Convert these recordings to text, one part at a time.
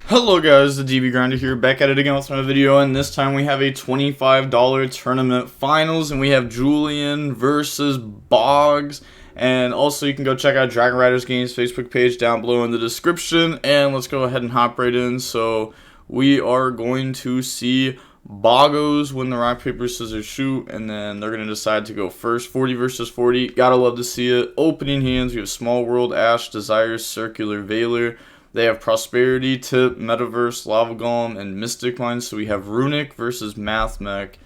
Hello guys, the DB Grinder here, back at it again with another video, and this time we have a $25 tournament finals, and we have Julian versus Boggs, and also you can go check out Dragon Riders Games Facebook page down below in the description, and let's go ahead and hop right in. So we are going to see Boggos win the rock, paper, scissors, shoot, and then they're going to decide to go first. 40 versus 40, gotta love to see it. Opening hands, we have Small World, Ash, Desires, Circular, Veiler. They have Prosperity, Tip, Metaverse, Lava Golem, and Mystic Mine. So we have Runick versus MathMech.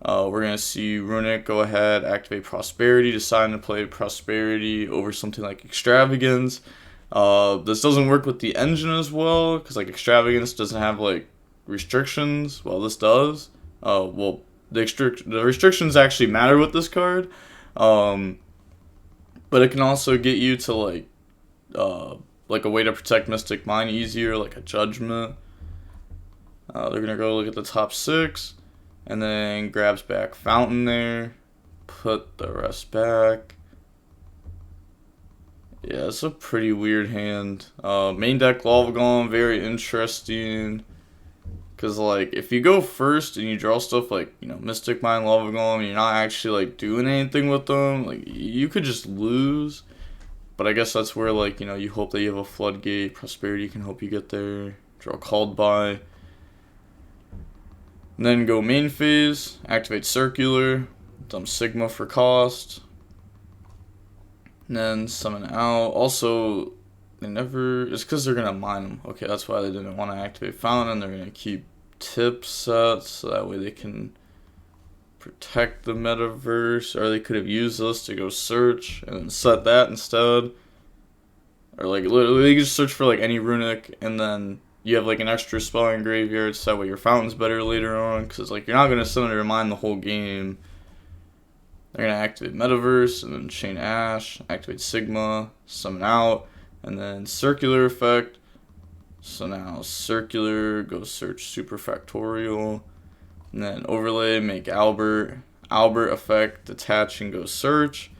We're going to see Runick go ahead, activate Prosperity, decide to play Prosperity over something like Extravagance. This doesn't work with the engine as well, because like Extravagance doesn't have like restrictions. Well, this does. Well, the restrictions actually matter with this card. But it can also get you to like a way to protect Mystic Mine easier, like a Judgment. They're going to go look at the top 6, and then grabs back Fountain there, put the rest back. Yeah, it's a pretty weird hand. Main deck Lava Golem, very interesting, because like if you go first and you draw stuff like, you know, Mystic Mine, Lava Golem, and you're not actually like doing anything with them, like you could just lose. But I guess that's where, like, you know, you hope that you have a floodgate. Prosperity can help you get there. Draw called by. And then go main phase. Activate Circular. Dump Sigma for cost. And then summon out. Also, they never... It's because they're going to mine them. Okay, that's why they didn't want to activate Fountain. They're going to keep Tip set, so that way they can protect the metaverse, or they could have used this to go search and then set that instead, or like literally you just search for like any Runick, and then you have like an extra spell in graveyard, so that way your Fountain's better later on, because like you're not going to sit under mine the whole game. They're going to activate metaverse and then chain Ash, activate Sigma, summon out, and then circular effect. So now circular, go search super factorial. And then overlay, make Albert effect, detach and go search.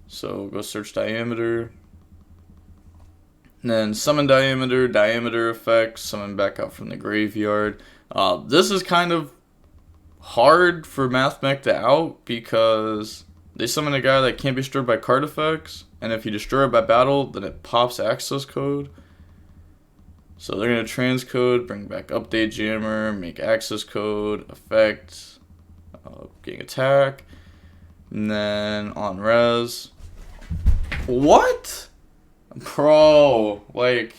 So go search diameter. And then summon diameter effect, summon back out from the graveyard. This is kind of hard for MathMech to out, because they summon a guy that can't be destroyed by card effects, and if you destroy it by battle, then it pops access code. So they're going to transcode, bring back update jammer, make access code, effect, getting attack, and then on res. What? Bro, like,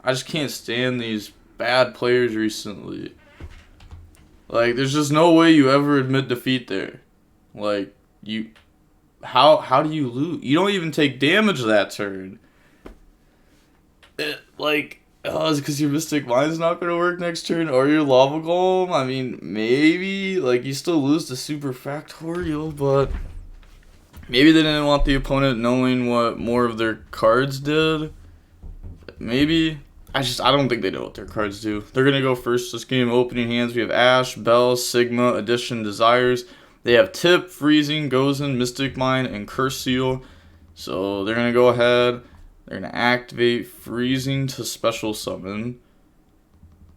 I just can't stand these bad players recently. Like, there's just no way you ever admit defeat there. Like, how do you lose? You don't even take damage that turn. Is it because your Mystic Mine's not going to work next turn, or your Lava Golem? I mean, maybe. Like, you still lose to Super Factorial, but maybe they didn't want the opponent knowing what more of their cards did. Maybe. I don't think they know what their cards do. They're going to go first this game. Opening hands, we have Ash, Bell, Sigma, Addition, Desires. They have Tip, Freezing, Gozen, Mystic Mine, and Curse Seal. So they're going to go ahead. They're going to activate Freezing to special summon.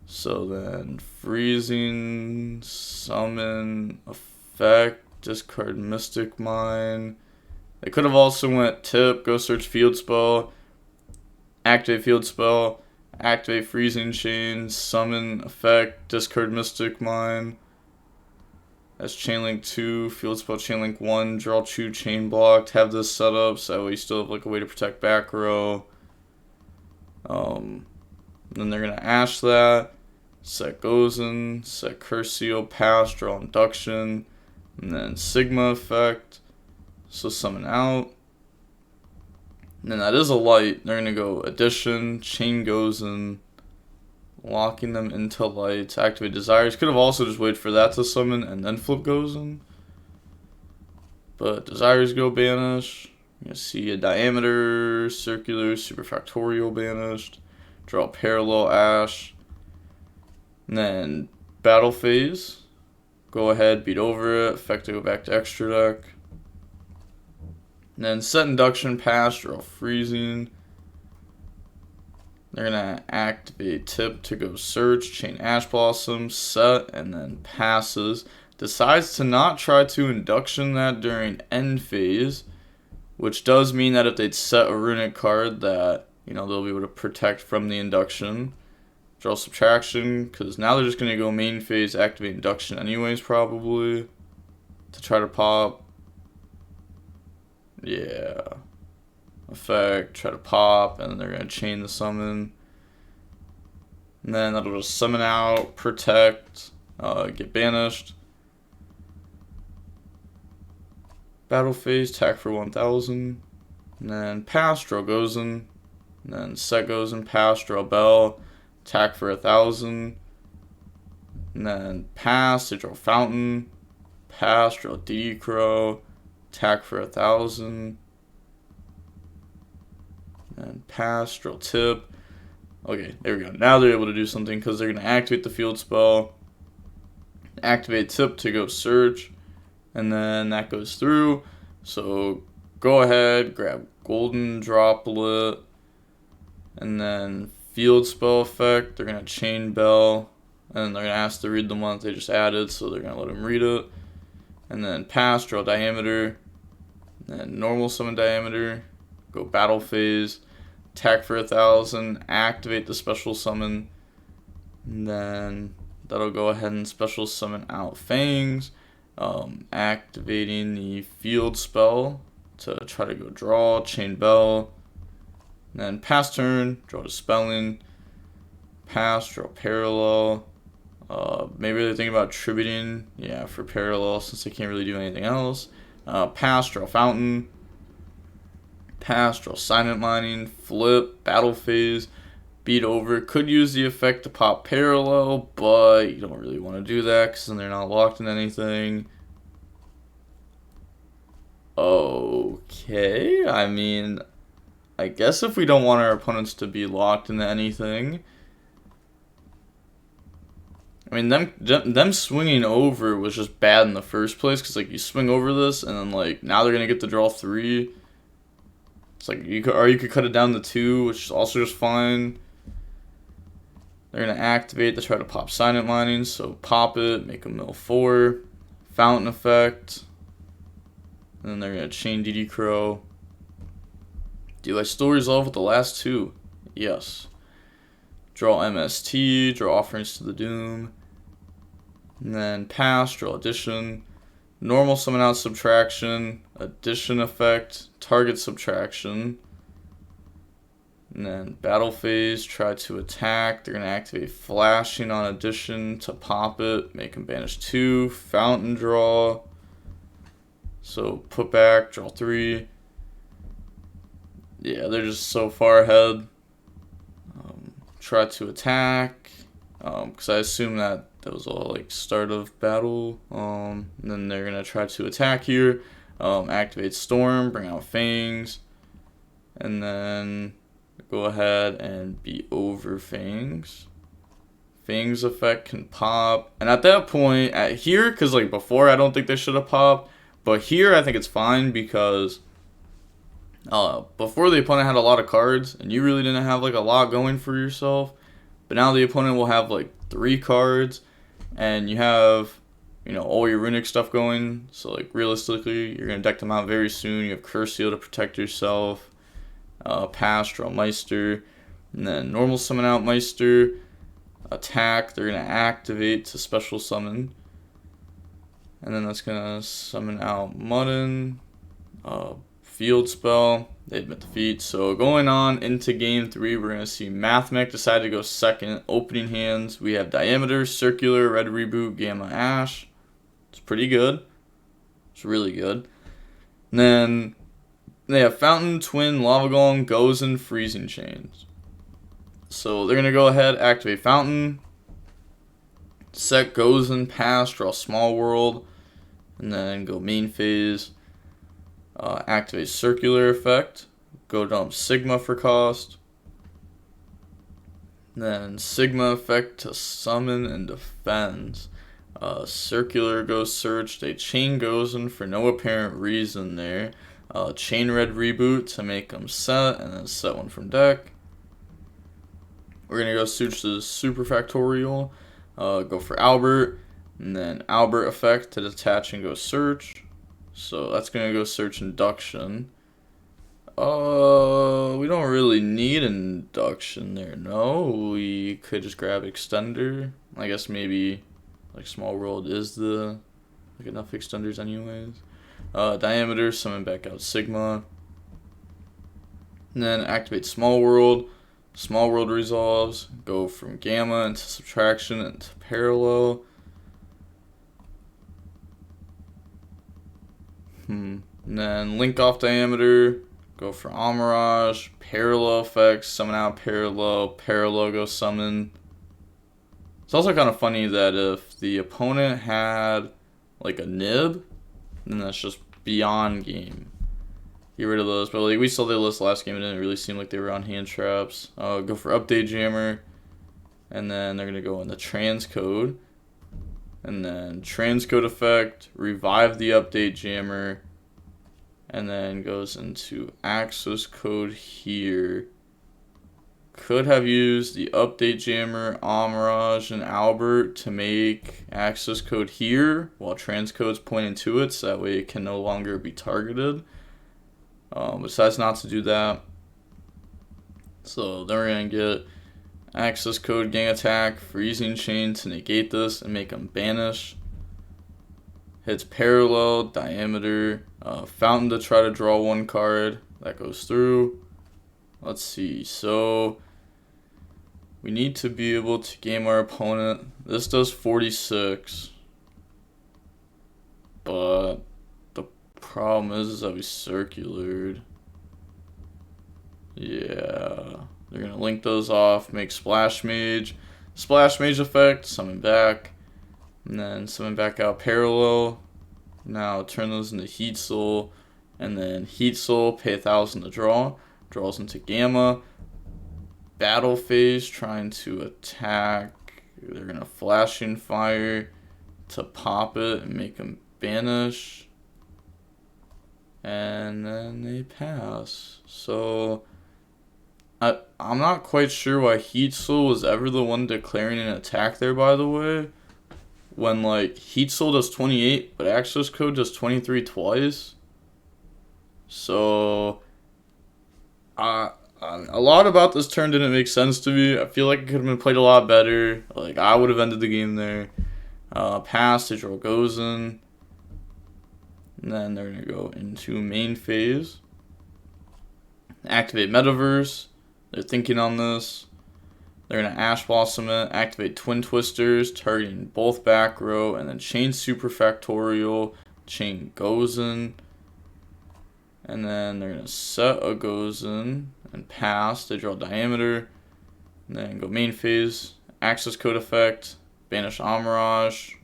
So then Freezing, summon, effect, discard Mystic Mine. They could have also went Tip, go search Field Spell, activate Field Spell, activate Freezing Chain, summon, effect, discard Mystic Mine. That's Chainlink 2, Field Spell Chainlink 1, draw 2, chain blocked, have this set up so that way you still have like a way to protect back row. Then they're going to Ash that, set Gozen, set Curse Seal, pass, draw Induction, and then Sigma effect, so summon out. And then that is a light, they're going to go Addition, chain Gozen, locking them into lights, activate Desires. Could have also just waited for that to summon and then flip Gozen. But Desires go banish. You're going to see a diameter, circular, super factorial banished. Draw parallel Ash. And then battle phase. Go ahead, beat over it. Effect to go back to extra deck. And then set Induction, pass, draw Freezing. They're gonna activate tip to go search, chain ash blossom, set, and then passes. Decides to not try to induction that during end phase, which does mean that if they'd set a Runick card that, they'll be able to protect from the induction. Draw subtraction, because now they're just gonna go main phase, activate induction anyways, probably, to try to pop. Yeah. Effect, try to pop, and then they're gonna chain the summon. And then that'll just summon out, protect, get banished. Battle phase, attack for 1000. And then pass, draw goes in. And then set goes in, pass, draw bell, attack for 1000. And then pass, they draw fountain. Pass, draw DD Crow, attack for 1000. And pass, draw tip. Okay, there we go. Now they're able to do something because they're going to activate the field spell. Activate tip to go search. And then that goes through. So go ahead, grab golden droplet. And then field spell effect. They're going to chain bell. And then they're going to ask to read the one that they just added. So they're going to let them read it. And then pass, draw diameter. And then normal summon diameter. Go battle phase. Attack for 1000. Activate the special summon. And then that'll go ahead and special summon out Fangs. Activating the field spell to try to go draw, chain bell. And then pass turn, draw dispelling. Pass, draw parallel. Maybe they're thinking about tributing, for parallel since they can't really do anything else. Pass, draw fountain. Pass, draw silent mining. Flip, battle phase, beat over. Could use the effect to pop parallel, but you don't really want to do that because then they're not locked in anything. Okay, I mean, I guess if we don't want our opponents to be locked into anything. I mean, them swinging over was just bad in the first place because, you swing over this and then, now they're going to get to draw 3. It's you could cut it down to 2, which is also just fine. They're going to activate to try to pop silent mining, so pop it, make a mill 4. Fountain effect. And then they're going to chain DD Crow. Do I still resolve with the last 2? Yes. Draw MST, draw Offerings to the Doom. And then pass, draw addition. Normal summon out subtraction. Addition effect, target subtraction. And then battle phase, try to attack. They're going to activate flashing on addition to pop it. Make them banish 2. Fountain draw. So put back, draw 3. Yeah, they're just so far ahead. Try to attack. Because I assume that was all start of battle. And then they're going to try to attack here. Activate Storm, bring out Fangs. And then go ahead and be over Fangs. Fangs effect can pop. And at that point, here, because before I don't think they should have popped. But here I think it's fine because before the opponent had a lot of cards and you really didn't have a lot going for yourself. But now the opponent will have 3 cards and you have all your Runick stuff going. So realistically you're going to deck them out very soon. You have Curse Seal to protect yourself. Pass, draw Meister. And then normal summon out Meister. Attack, they're going to activate to special summon. And then that's going to summon out Muddin. Field spell. They admit defeat. So going on into game 3, we're going to see MathMech decide to go second. Opening hands, we have Diameter, Circular, Red Reboot, Gamma, Ash. It's pretty good. It's really good. And then they have Fountain, Twin, Lava Golem, Gozen, Freezing Chains. So they're going to go ahead, activate Fountain. Set Gozen, pass, draw Small World. And then go main phase. Activate Circular effect. Go dump Sigma for cost. Then Sigma effect to summon and defends. Circular goes search. They chain Gozen for no apparent reason there. Chain Red Reboot to make them set. And then set one from deck. We're gonna go search the superfactorial, go for Albert, and then Albert effect to detach and go search. So that's gonna go search induction. We don't really need induction there. No, we could just grab extender. I guess maybe like small world is the like enough extenders anyways. Diameter, summon back out sigma. And then activate small world. Small world resolves. Go from gamma into subtraction into parallel. And then link off diameter. Go for Amirage. Parallel effects. Summon out parallel. Parallel go summon. It's also kind of funny that if the opponent had like a nib, then that's just beyond game. Get rid of those. But like we saw the list last game, it didn't really seem like they were on hand traps. Go for update jammer, and then they're gonna go in the transcode, and then transcode effect, revive the update jammer, and then goes into access code here. Could have used the update jammer, Amirage, and Albert to make access code here while transcode's pointing to it, so that way it can no longer be targeted. Besides not to do that. So then we're going to get access code, gang attack, freezing chain to negate this and make them banish. Hits parallel, diameter, fountain to try to draw one card. That goes through. Let's see. So we need to be able to game our opponent. This does 46. But the problem is that we circulared. Yeah. They're going to link those off, make Splash Mage. Splash Mage effect, summon back. And then summon back out parallel. Now turn those into Heat Soul. And then Heat Soul, pay 1,000 to draw. Draws into Gamma. Battle phase, trying to attack. They're going to Flashing Fire to pop it and make them banish. And then they pass. So I'm not quite sure why Heat Soul was ever the one declaring an attack there, by the way. When like Heat Soul does 28, but access code does 23 twice. So a lot about this turn didn't make sense to me. I feel like it could have been played a lot better. Like I would have ended the game there. Pass to draw Gozen. And then they're gonna go into main phase. Activate Metaverse. They're thinking on this. They're gonna Ash Blossom it. Activate Twin Twisters, targeting both back row, and then chain Superfactorial, chain Gozen. And then they're gonna set a Gozen and pass to draw diameter. And then go main phase, access code effect, banish Amirage,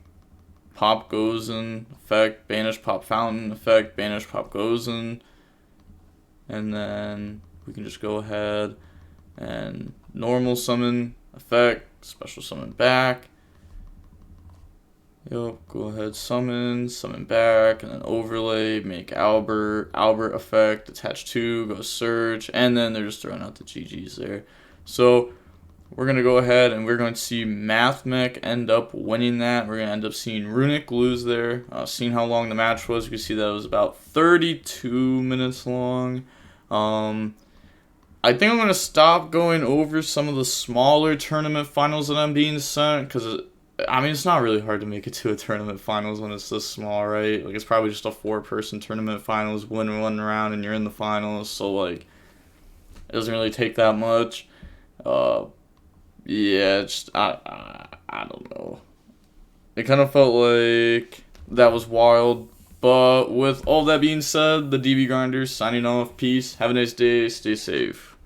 pop Gozen effect, banish pop Fountain effect, banish pop Gozen. And then we can just go ahead and normal summon effect, special summon back. Yep, go ahead, summon back, and then overlay, make Albert effect, attach 2, go search, and then they're just throwing out the GGs there. So we're going to go ahead and we're going to see MathMech end up winning that. We're going to end up seeing Runick lose there. Seeing how long the match was, you can see that it was about 32 minutes long. I think I'm going to stop going over some of the smaller tournament finals that I'm being sent, because I mean, it's not really hard to make it to a tournament finals when it's this small, right? Like, it's probably just a 4-person tournament finals, win one round, and you're in the finals. So, like, it doesn't really take that much. Yeah, it's just, I don't know. It kind of felt like that was wild. But with all that being said, the DB Grinders signing off. Peace. Have a nice day. Stay safe.